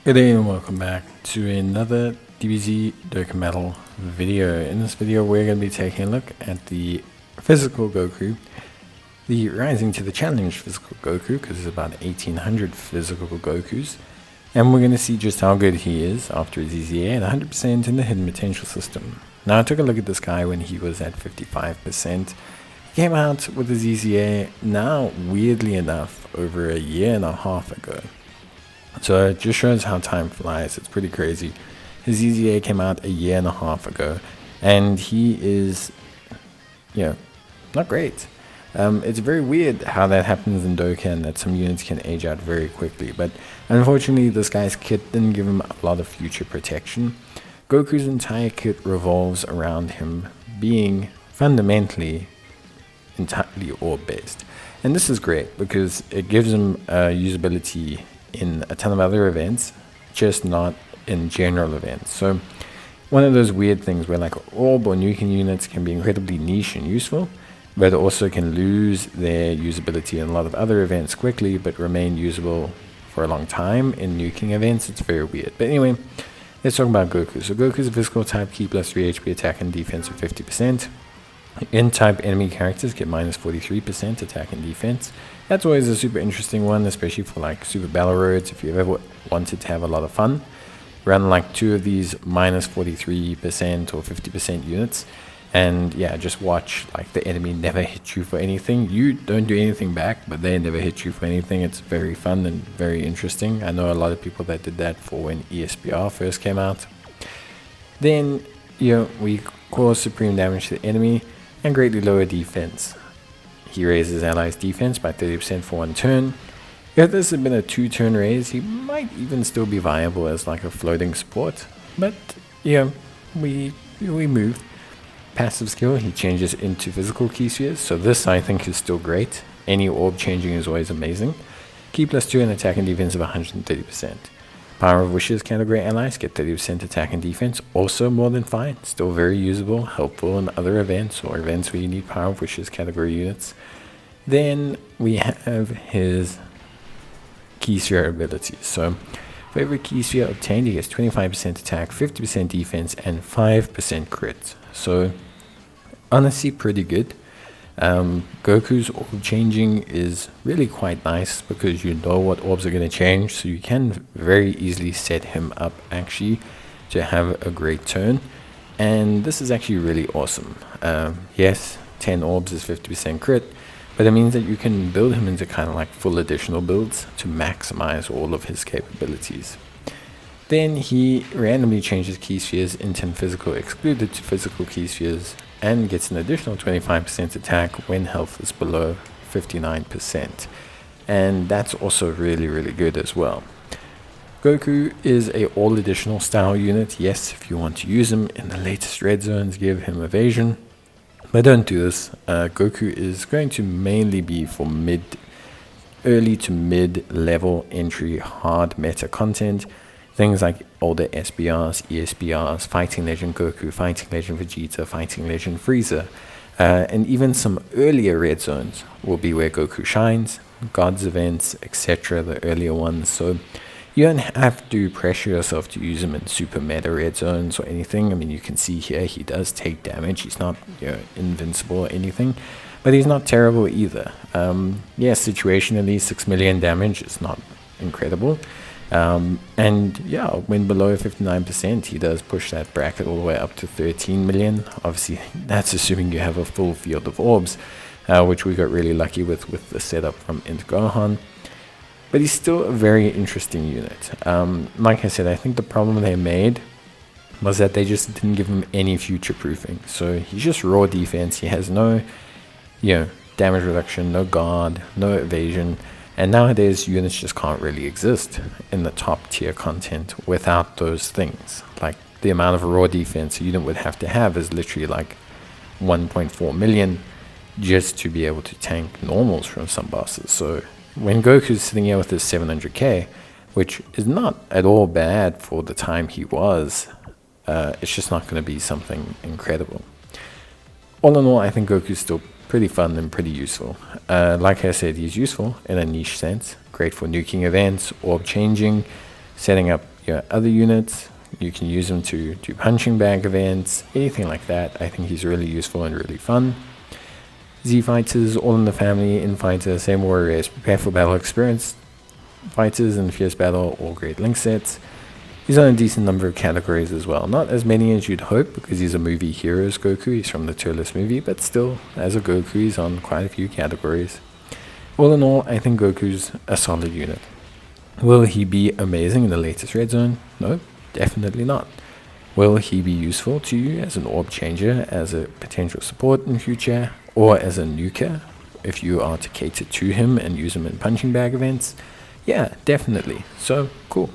Good day and welcome back to another DBZ Dokkan Battle video. In this video we're going to be taking a look at the physical Goku, the Rising to the Challenge physical Goku, because there's about 1800 physical Gokus, and we're going to see just how good he is after his EZA at 100% in the hidden potential system. Now I took a look at this guy when he was at 55%. He came out with his EZA now, weirdly enough, over a year and a half ago. So it just shows how time flies. It's pretty crazy. His EZA came out a year and a half ago, and he is, not great. It's very weird how that happens in Dokkan, that some units can age out very quickly, but unfortunately this guy's kit didn't give him a lot of future protection. Goku's entire kit revolves around him being fundamentally entirely orb based, and this is great because it gives him usability in a ton of other events, just not in general events. So one of those weird things where like orb or nuking units can be incredibly niche and useful, but also can lose their usability in a lot of other events quickly, but remain usable for a long time in nuking events. It's very weird. But anyway, let's talk about Goku. So Goku is a physical type, key plus 3 HP attack and defense of 50%. N-type enemy characters get minus 43% attack and defense. That's always a super interesting one, especially for like super battle roads. If you've ever wanted to have a lot of fun, run like 2 of these minus 43% or 50% units, and yeah, just watch like the enemy never hit you for anything. You don't do anything back, but they never hit you for anything. It's very fun and very interesting. I know a lot of people that did that for when ESPR first came out. Then we cause supreme damage to the enemy and greatly lower defense. He raises allies' defense by 30% for 1 turn. If this had been a 2-turn raise, he might even still be viable as like a floating support. But we moved. Passive skill, he changes into physical key spheres, so this I think is still great. Any orb changing is always amazing. Key plus 2 and attack and defense of 130%. Power of Wishes category allies get 30% attack and defense, also more than fine, still very usable, helpful in other events or events where you need Power of Wishes category units. Then we have his key sphere abilities. So for every key sphere obtained, he gets 25% attack, 50% defense, and 5% crit. So honestly pretty good. Goku's orb changing is really quite nice because you know what orbs are going to change, so you can very easily set him up actually to have a great turn, and this is actually really awesome. Yes, 10 orbs is 50% crit, but it means that you can build him into kind of like full additional builds to maximize all of his capabilities. Then he randomly changes key spheres into physical excluded to physical key spheres and gets an additional 25% attack when health is below 59%. And that's also really, really good as well. Goku is a all additional style unit. Yes, if you want to use him in the latest red zones, give him evasion. But don't do this. Goku is going to mainly be for early to mid level entry hard meta content. Things like older SBRs, ESBRs, Fighting Legend Goku, Fighting Legend Vegeta, Fighting Legend Frieza, and even some earlier red zones will be where Goku shines, Gods events, etc., the earlier ones. So you don't have to pressure yourself to use him in super meta red zones or anything. I mean, you can see here he does take damage. He's not invincible or anything, but he's not terrible either. Situationally, 6 million damage is not incredible. And yeah, when below 59%, he does push that bracket all the way up to 13 million. Obviously, that's assuming you have a full field of orbs, which we got really lucky with the setup from Int Gohan. But he's still a very interesting unit. Like I said, I think the problem they made was that they just didn't give him any future proofing. So he's just raw defense. He has no, damage reduction, no guard, no evasion. And nowadays, units just can't really exist in the top tier content without those things. Like the amount of raw defense a unit would have to have is literally like 1.4 million just to be able to tank normals from some bosses. So when Goku's sitting here with his 700k, which is not at all bad for the time he was, it's just not going to be something incredible. All in all, I think Goku's still pretty fun and pretty useful. Like I said, he's useful in a niche sense. Great for nuking events, orb changing, setting up your other units. You can use him to do punching bag events, anything like that. I think he's really useful and really fun. Z fighters, all in the family, in fighter, same warriors, prepare for battle experience. Fighters and fierce battle, all great link sets. He's on a decent number of categories as well. Not as many as you'd hope, because he's a movie Heroes Goku. He's from the Turles movie, but still, as a Goku, he's on quite a few categories. All in all, I think Goku's a solid unit. Will he be amazing in the latest Red Zone? No, definitely not. Will he be useful to you as an orb changer, as a potential support in future, or as a nuker, if you are to cater to him and use him in punching bag events? Yeah, definitely. So, cool.